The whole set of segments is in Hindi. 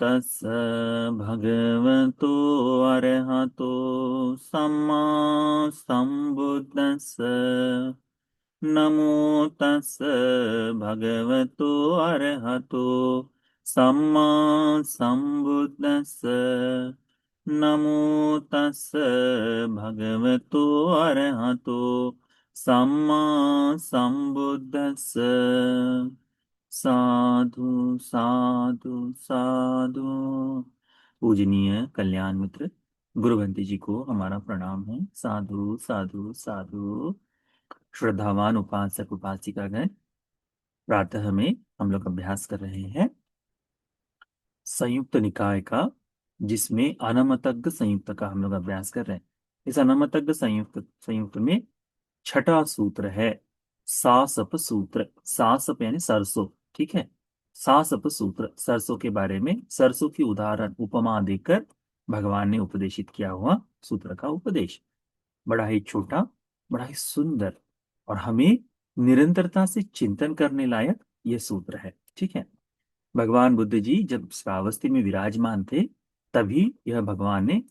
तस्स भगवतो अरहतो सम्मा संबुद्दस्स। नमो तस्स भगवतो अरहतो सम्मा संबुद्दस्स। नमो तस्स भगवतो अरहतो सम्मा संबुद्दस्स। साधु साधु साधु। पूजनीय कल्याण मित्र गुरुवंती जी को हमारा प्रणाम है। साधु साधु साधु। श्रद्धावान उपासक उपासिकागण, प्रातः में हम लोग अभ्यास कर रहे हैं संयुक्त निकाय का, जिसमें अनमतज्ञ संयुक्त का हम लोग अभ्यास कर रहे हैं। इस अनमतज्ञ संयुक्त संयुक्त में छठा सूत्र है सासप सूत्र। सासप यानी सरसों, ठीक है। सासप सूत्र, सरसों के बारे में, सरसों की उदाहरण उपमा देकर भगवान ने उपदेशित किया हुआ सूत्र का उपदेश। बड़ा ही छोटा, बड़ा ही सुंदर और हमें निरंतरता से चिंतन करने लायक यह सूत्र है, ठीक है। भगवान बुद्ध जी जब श्रावस्ती में विराजमान थे, तभी यह भगवान ने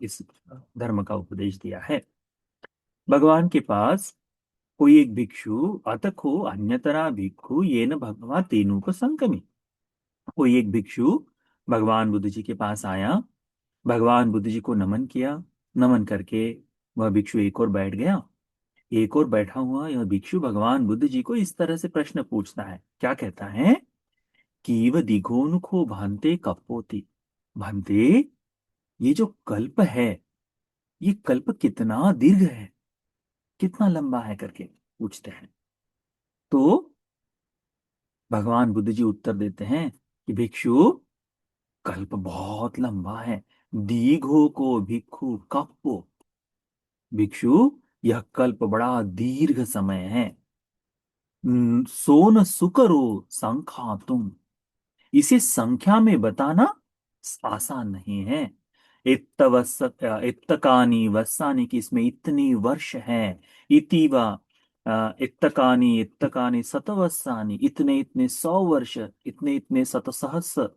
इस धर्म का उपदेश दिया है। भगवान के पास कोई एक भिक्षु अतको अन्यतरा भिक्षु ये न भगवान तेनु को संकमी। कोई एक भिक्षु भगवान बुद्ध जी के पास आया, भगवान बुद्ध जी को नमन किया। नमन करके वह भिक्षु एक और बैठ गया। एक और बैठा हुआ यह भिक्षु भगवान बुद्ध जी को इस तरह से प्रश्न पूछता है। क्या कहता है? कीव दिघोनुखो भांते कपोति। भांते, ये जो कल्प है, ये कल्प कितना दीर्घ है, कितना लंबा है करके पूछते हैं। तो भगवान बुद्ध जी उत्तर देते हैं कि भिक्षु, कल्प बहुत लंबा है। दीघो को भिक्षु कप्पो। भिक्षु, यह कल्प बड़ा दीर्घ समय है। सोन सुकरो संख्या तुम। इसे संख्या में बताना आसान नहीं है। इत्तकानी वस्सानी, की इसमें इतनी वर्ष है। इतिवा इत्तकानी इत्तकानी शतवस्सानी, इतने इतने 100 वर्ष, इतने इतने शतसहस्र,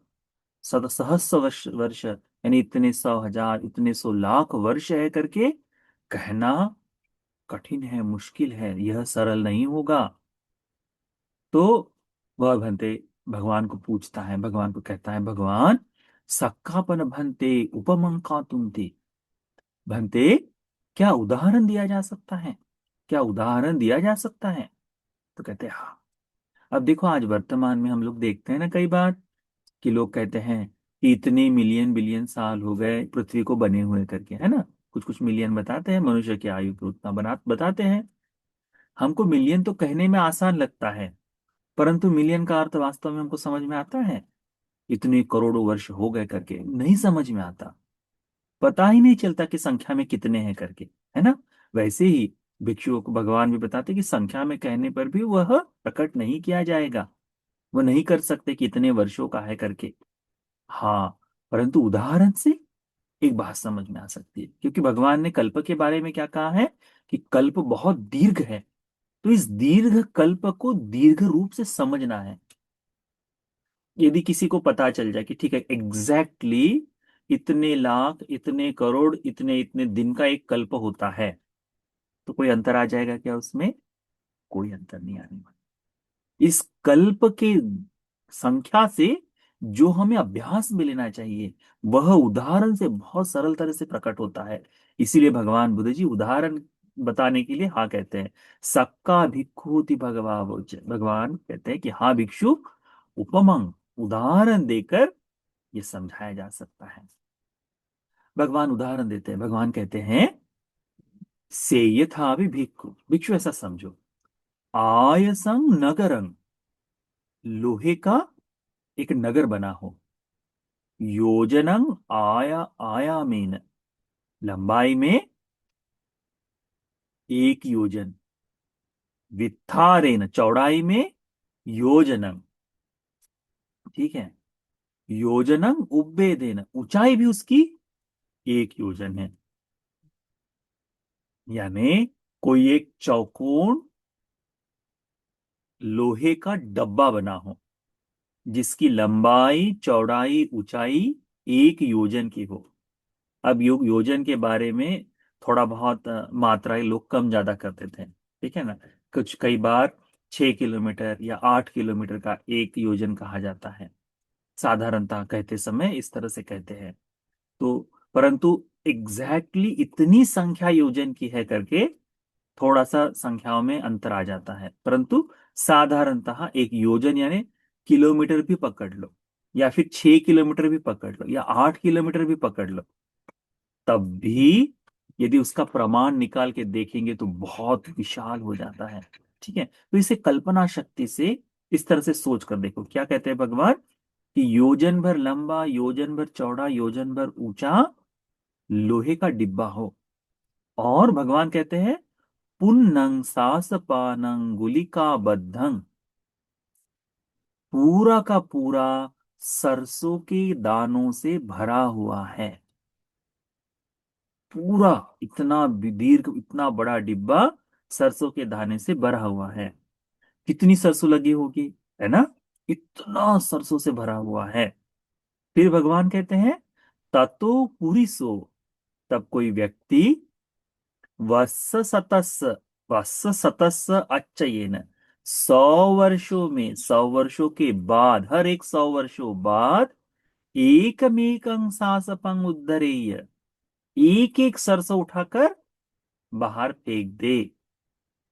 शतसहस्र वर्ष यानी इतने 100,000, इतने 100 लाख वर्ष है करके कहना कठिन है, मुश्किल है, यह सरल नहीं होगा। तो वह भंते भगवान को पूछता है, भगवान को कहता है, भगवान सक्कापन भंते उपमंका तुम थी। भंते, क्या उदाहरण दिया जा सकता है? क्या उदाहरण दिया जा सकता है? तो कहते हैं हाँ। अब देखो, आज वर्तमान में हम लोग देखते हैं ना कई बार कि लोग कहते हैं कि इतने मिलियन बिलियन साल हो गए पृथ्वी को बने हुए करके, है ना। कुछ कुछ मिलियन बताते हैं, मनुष्य की आयु को उतना बताते हैं। हमको मिलियन तो कहने में आसान लगता है, परंतु मिलियन का अर्थ वास्तव में हमको समझ में आता है? इतने करोड़ों वर्ष हो गए करके नहीं समझ में आता। पता ही नहीं चलता कि संख्या में कितने हैं करके, है ना। वैसे ही भिक्षुओं को भगवान भी बताते कि संख्या में कहने पर भी वह प्रकट नहीं किया जाएगा। वह नहीं कर सकते कि इतने वर्षों का है करके। हाँ, परंतु उदाहरण से एक बात समझ में आ सकती है, क्योंकि भगवान ने कल्प के बारे में क्या कहा है कि कल्प बहुत दीर्घ है। तो इस दीर्घ कल्प को दीर्घ रूप से समझना है। यदि किसी को पता चल जाए कि ठीक है, एग्जैक्टली इतने लाख, इतने करोड़, इतने इतने दिन का एक कल्प होता है, तो कोई अंतर आ जाएगा क्या उसमें? कोई अंतर नहीं आने वाला। इस कल्प के संख्या से जो हमें अभ्यास में लेना चाहिए, वह उदाहरण से बहुत सरल तरह से प्रकट होता है। इसीलिए भगवान बुद्ध जी उदाहरण बताने के लिए हाँ कहते हैं। सक्का भिक्खूति भगवा भगवान कहते हैं कि हाँ भिक्षु, उपमंग, उदाहरण देकर ये समझाया जा सकता है। भगवान उदाहरण देते हैं। भगवान कहते हैं से यथा भी भिक्षु, भिक्षु ऐसा समझो, आयसं नगरं, लोहे का एक नगर बना हो। योजनं आयामेन, लंबाई में 1 योजन। वित्थारेन, चौड़ाई में योजनं, ठीक है। योजनं उब्बेदेन, ऊंचाई भी उसकी 1 योजन है। यानी कोई एक चौकोन लोहे का डब्बा बना हो, जिसकी लंबाई चौड़ाई ऊंचाई 1 योजन की हो। अब योजन के बारे में थोड़ा बहुत मात्राएं लोग कम ज्यादा करते थे, ठीक है ना। कुछ कई बार 6 किलोमीटर या 8 किलोमीटर का 1 योजन कहा जाता है, साधारणतः कहते समय इस तरह से कहते हैं। तो परंतु इतनी संख्या योजन की है करके थोड़ा सा संख्याओं में अंतर आ जाता है, परंतु साधारणतः 1 योजन यानी किलोमीटर भी पकड़ लो, या फिर 6 किलोमीटर भी पकड़ लो, या 8 किलोमीटर भी पकड़ लो, तब भी यदि उसका प्रमाण निकाल के देखेंगे तो बहुत विशाल हो जाता है। ठीक है, तो इसे कल्पना शक्ति से इस तरह से सोच कर देखो, क्या कहते हैं भगवान कि योजन भर लंबा, योजन भर चौड़ा, योजन भर ऊंचा लोहे का डिब्बा हो। और भगवान कहते हैं पुन्नंग सास पानंग गुलिका बद्धंग, पूरा का पूरा सरसों के दानों से भरा हुआ है। पूरा इतना दीर्घ, इतना बड़ा डिब्बा सरसों के दाने से भरा हुआ है। कितनी सरसों लगी होगी, है ना। इतना सरसों से भरा हुआ है। फिर भगवान कहते हैं ततो पुरिसो, तब कोई व्यक्ति वत्स सतस, वत्स सतस अच्चयेन, 100 वर्षों में, 100 वर्षों के बाद, हर एक 100 वर्षों बाद एकमेकं सासपं उद्धरेय, एक एक सरसों उठाकर बाहर फेंक दे।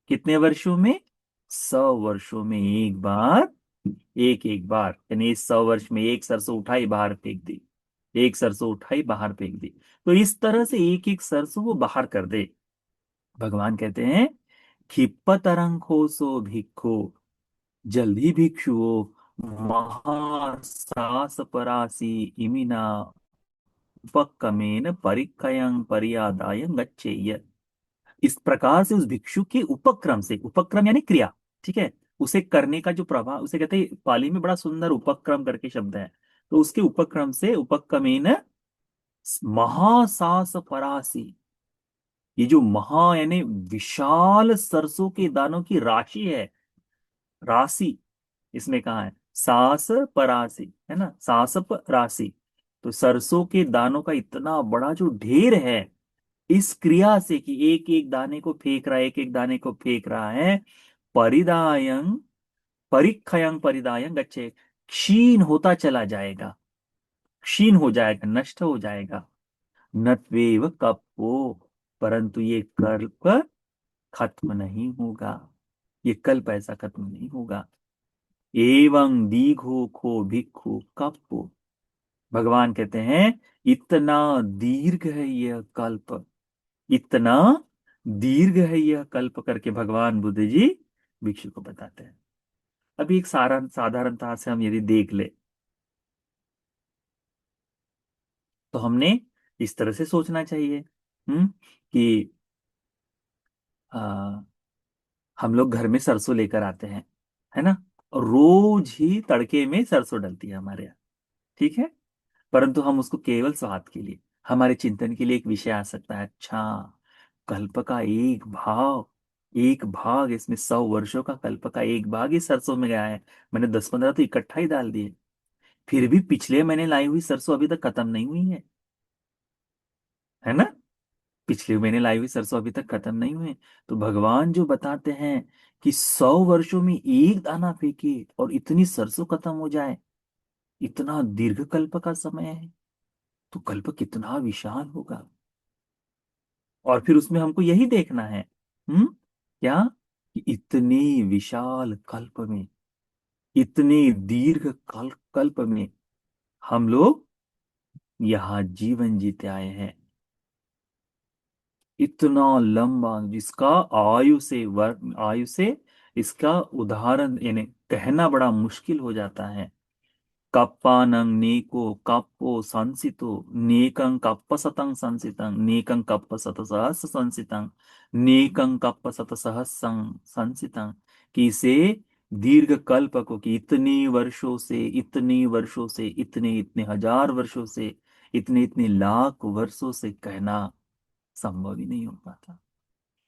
कितने वर्षों में, 100 वर्षों में एक बार, एक एक बार, यानी इस 100 वर्ष में एक सरसों उठाई बाहर फेंक दी, एक सरसों उठाई बाहर फेंक दी। तो इस तरह से एक एक सरसों वो बाहर कर दे। भगवान कहते हैं क्षिप्तरंखो सो भिक्खु, जल्दी भिक्षुओ, महासास परासी इमिना उपक्रमेन परिक्कयं पर्यादाय गच्छेय। इस प्रकार से उस भिक्षु के उपक्रम से, उपक्रम यानी क्रिया, ठीक है, उसे करने का जो प्रभाव, उसे कहते हैं, पाली में बड़ा सुंदर उपक्रम करके शब्द है। तो उसके उपक्रम से, उपक्रमेन महासास परासी, ये जो महा यानी विशाल सरसों के दानों की राशि है, राशि इसमें कहा है, सास परासी है ना, सास राशि। तो सरसों के दानों का इतना बड़ा जो ढेर है, इस क्रिया से कि एक एक दाने को फेंक रहा है, एक एक दाने को फेंक रहा है, परिदायं परिक्षयं परिदायं गच्छे, क्षीण होता चला जाएगा, क्षीण हो जाएगा, नष्ट हो जाएगा। नत्वेव कप्पो, परंतु ये कल्प खत्म नहीं होगा, ये कल्प ऐसा खत्म नहीं होगा। एवं दीघो खो भिक्खु कप्पो, भगवान कहते हैं इतना दीर्घ है यह कल्प, इतना दीर्घ है यह कल्प करके भगवान बुद्ध जी भिक्षु को बताते हैं। अभी एक सारा साधारणता से हम यदि देख ले, तो हमने इस तरह से सोचना चाहिए, कि आ, हम लोग घर में सरसों लेकर आते हैं, है ना, और रोज ही तड़के में सरसों डलती है हमारे यहाँ, ठीक है। परंतु हम उसको केवल स्वाद के लिए, हमारे चिंतन के लिए एक विषय आ सकता है, अच्छा कल्प का एक भाव, एक भाग इसमें, 100 वर्षों का कल्प का एक भाग ही सरसों में गया है। मैंने 10-15 तो इकट्ठा ही डाल दिए, फिर भी पिछले महीने लाई हुई सरसों अभी तक खत्म नहीं हुई है ना। पिछले महीने लाई हुई सरसों अभी तक खत्म नहीं हुई। तो भगवान जो बताते हैं कि 100 वर्षों में एक दाना फेंके और इतनी सरसों खत्म हो जाए, इतना दीर्घ कल्प का समय है, तो कल्प कितना विशाल होगा। और फिर उसमें हमको यही देखना है, क्या, कि इतनी विशाल कल्प में, इतने दीर्घ कल्प में हम लोग यहाँ जीवन जीते आए हैं। इतना लंबा, जिसका आयु से इसका उदाहरण यानी कहना बड़ा मुश्किल हो जाता है। कप्पानं नीको कप्पो संसितो, नीकं कप्पशतं संसितं, नीकं कप्पशतसहस्र संसितं, नीकं कप्पशतसहस्रं संसितं, कि इसे दीर्घ कल्प को, कि इतने वर्षों से, इतने वर्षों से, इतने इतने हजार वर्षों से, इतने इतने लाख वर्षों से कहना संभव ही नहीं हो पाता।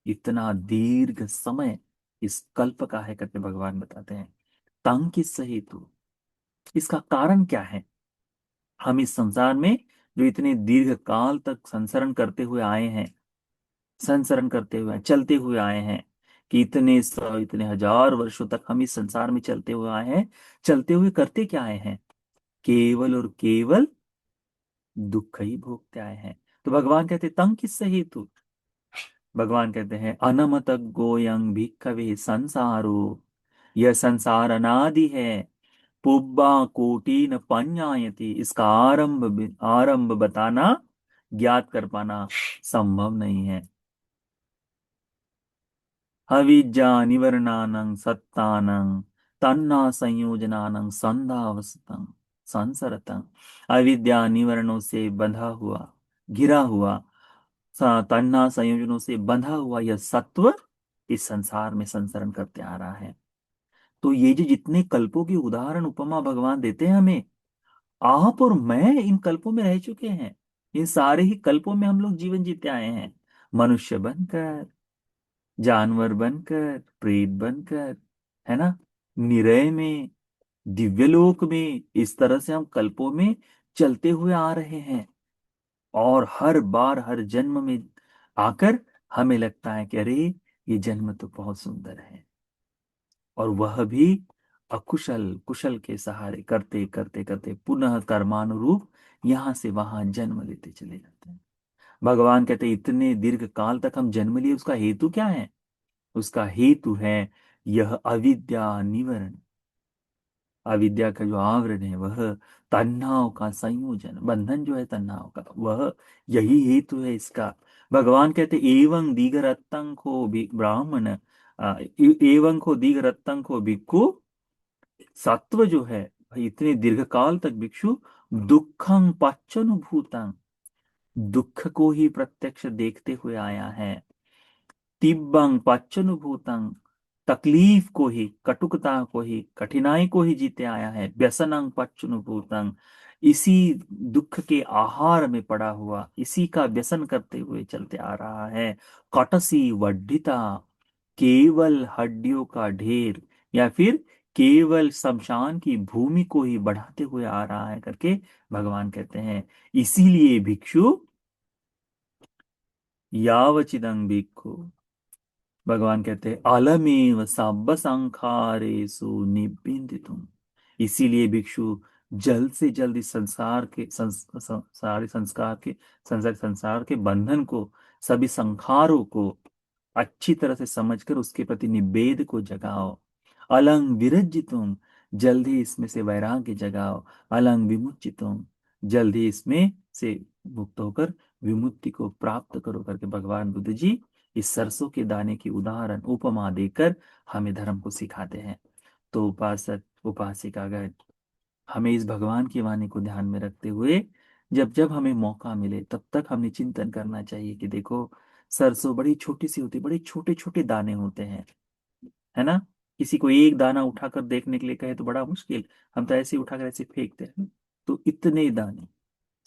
इतना दीर्घ समय इस कल्प का है करके भगवान बताते हैं। तंग किस सही तू, इसका कारण क्या है? हम इस संसार में जो इतने दीर्घ काल तक संसरण करते हुए आए हैं, संसरण करते हुए चलते हुए आए हैं, कि इतने सौ इतने हजार वर्षों तक हम इस संसार में चलते हुए आए हैं, चलते हुए करते क्या आए हैं? केवल और केवल दुख ही भोगते आए हैं। तो भगवान कहते तंग किससे हेतु? भगवान कहते हैं अनमत गोयं भिक्खवे संसारो, यह संसार अनादि है, पुब्बा कोटि न पඤ्ඤायति, इसका आरंभ बताना, ज्ञात कर पाना संभव नहीं है। अविद्या निवर्णानं सत्तानं तन्ना संयोजनानं संधावस्तं संसरतं। अविद्या निवरणों से बंधा हुआ, घिरा हुआ, तन्ना संयोजनों से बंधा हुआ यह सत्व इस संसार में संसरण करते आ रहा है। तो ये जो जितने कल्पों की उदाहरण उपमा भगवान देते हैं हमें, आप और मैं इन कल्पों में रह चुके हैं। इन सारे ही कल्पों में हम लोग जीवन जीते आए हैं, मनुष्य बनकर, जानवर बनकर, प्रेत बनकर, है ना, निरय में, दिव्यलोक में, इस तरह से हम कल्पों में चलते हुए आ रहे हैं। और हर बार हर जन्म में आकर हमें लगता है कि अरे ये जन्म तो बहुत सुंदर है, और वह भी अकुशल कुशल के सहारे करते करते करते पुनः कर्मानुरूप यहां से वहां जन्म लेते चले जाते हैं। भगवान कहते हैं, इतने दीर्घ काल तक हम जन्म लिए, उसका हेतु क्या है? उसका हेतु है यह अविद्या निवरण। अविद्या का जो आवरण है वह तन्हाओं का संयोजन, बंधन जो है तन्हाओं का, वह यही हेतु है इसका। भगवान कहते एवं दीघरत्तं को भी ब्राह्मण, एवं को दीघरत्तं को भिक्खु, सत्व जो है भाई इतने दीर्घकाल तक भिक्षु दुखं पच्चनुभूतं, दुख को ही प्रत्यक्ष देखते हुए आया है। तिब्बं पच्चनुभूतं, तकलीफ को ही, कटुकता को ही, कठिनाई को ही जीते आया है। व्यसनं पच्चनुभूतं, इसी दुख के आहार में पड़ा हुआ, इसी का व्यसन करते हुए चलते आ रहा है। कटसी वड्ढिता, केवल हड्डियों का ढेर, या फिर केवल शमशान की भूमि को ही बढ़ाते हुए आ रहा है करके भगवान कहते हैं। इसीलिए भिक्षु यावचिदं भिक्खु, भगवान कहते हैं अलमेव सब्ब संखारेषु निबृंधितुम, इसीलिए भिक्षु जल्द से जल्द इस संसार के सारे संस्कार के संसार के बंधन को, सभी संखारों को अच्छी तरह से समझकर उसके प्रति निवेद को जगाओ। अलंग विरज्जितुम, जल्द ही इसमें से वैराग्य जगाओ। अलंग विमुच्चितुम, जल्द ही इसमें से मुक्त होकर विमुक्ति को प्राप्त करो करके भगवान बुद्ध जी इस सरसों के दाने की उदाहरण उपमा देकर हमें धर्म को सिखाते हैं। तो उपासक उपासिकागण, हमें इस भगवान की वाणी को ध्यान में रखते हुए जब जब हमें मौका मिले तब तक हमें चिंतन करना चाहिए कि देखो, सरसों बड़ी छोटी सी होती, बड़े छोटे छोटे दाने होते हैं, है ना। किसी को एक दाना उठाकर देखने के लिए कहे तो बड़ा मुश्किल, हम तो ऐसे ही उठाकर ऐसे फेंकते हैं। तो इतने दाने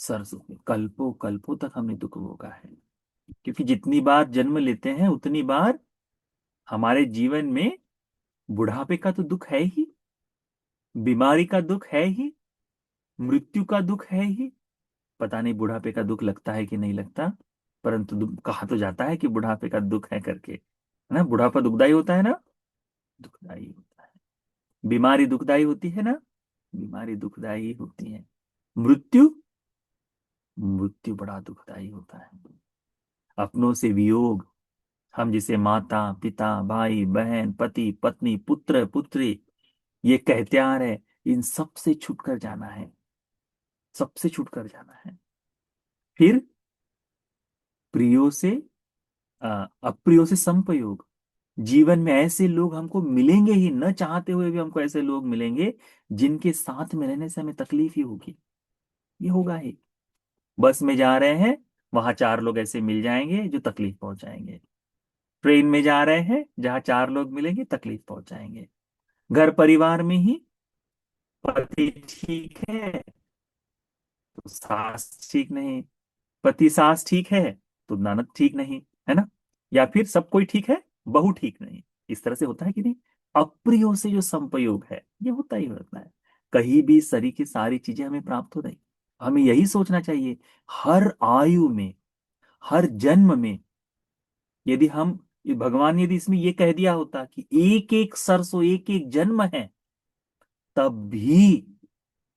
सरसों के, कल्पों कल्पों तक हमने दुख भोगा है। क्योंकि जितनी बार जन्म लेते हैं उतनी बार हमारे जीवन में बुढ़ापे का तो दुख है ही, बीमारी का दुख है ही, मृत्यु का दुख है ही। पता नहीं बुढ़ापे का दुख लगता है कि नहीं लगता, परंतु कहा तो जाता है कि बुढ़ापे का दुख है करके, है ना। बुढ़ापा दुखदाई होता है ना, दुखदाई होता है। बीमारी दुखदाई होती है ना, बीमारी दुखदाई होती है। मृत्यु, मृत्यु बड़ा दुखदाई होता है। अपनों से वियोग, हम जिसे माता पिता भाई बहन पति पत्नी पुत्र पुत्री ये कहते आ रहे, इन सब से छूटकर जाना है, सबसे छूटकर जाना है। फिर प्रियो से अप्रियो से संपयोग, जीवन में ऐसे लोग हमको मिलेंगे ही, न चाहते हुए भी हमको ऐसे लोग मिलेंगे जिनके साथ में रहने से हमें तकलीफ ही होगी, ये होगा ही। बस में जा रहे हैं, वहां चार लोग ऐसे मिल जाएंगे जो तकलीफ पहुंचाएंगे। ट्रेन में जा रहे हैं, जहां चार लोग मिलेंगे तकलीफ पहुंचाएंगे। घर परिवार में ही पति ठीक है तो सास ठीक नहीं, पति सास ठीक है तो ननद ठीक नहीं, है ना। या फिर सब कोई ठीक है, बहू ठीक नहीं। इस तरह से होता है कि नहीं। अप्रियो से जो संपयोग है ये होता ही होता है। कहीं भी शरीर की सारी चीजें हमें प्राप्त हो रही। हमें यही सोचना चाहिए, हर आयु में, हर जन्म में, यदि हम, ये भगवान यदि इसमें ये कह दिया होता कि एक एक सरसों एक एक जन्म है, तब भी,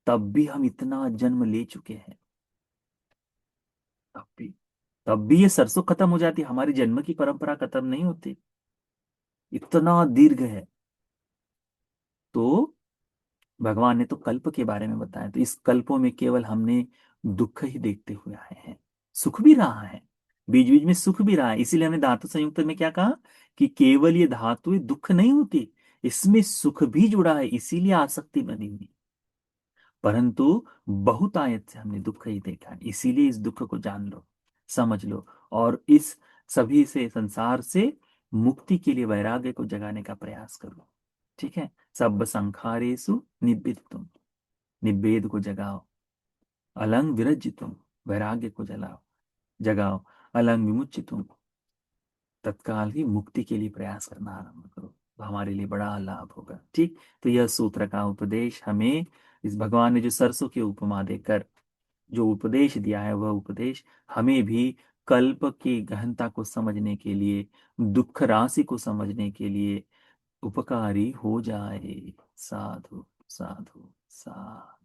तब भी हम इतना जन्म ले चुके हैं, तब भी, तब भी ये सरसों खत्म हो जाती, हमारी जन्म की परंपरा खत्म नहीं होती, इतना दीर्घ है। तो भगवान ने तो कल्प के बारे में बताया, तो इस कल्पों में केवल हमने दुख ही देखते हुए आए हैं। सुख भी रहा है, बीच बीच में सुख भी रहा है, इसीलिए हमने धातु संयुक्त में क्या कहा कि केवल ये धातु दुख नहीं होती, इसमें सुख भी जुड़ा है, इसीलिए आसक्ति बनी हुई। परंतु बहुतायत से हमने दुख ही देखा है, इसीलिए इस दुख को जान लो, समझ लो, और इस सभी से, संसार से मुक्ति के लिए वैराग्य को जगाने का प्रयास करो। ठीक है, सब संखारेषु निब्बितुम, निब्बेद को जगाओ, अलंग विरजितुम, वैराग्य को जलाओ, जगाओ, अलंग विमुच्यतुम, तत्काल ही मुक्ति के लिए प्रयास करना आरंभ करो, तो हमारे लिए बड़ा लाभ होगा। ठीक, तो यह सूत्र का उपदेश हमें, इस भगवान ने जो सरसों की उपमा देकर जो उपदेश दिया है, वह उपदेश हमें भी कल्प की गहनता को समझने के लिए, दुख राशि को समझने के लिए उपकारी हो जाए। साधु साधु साधु।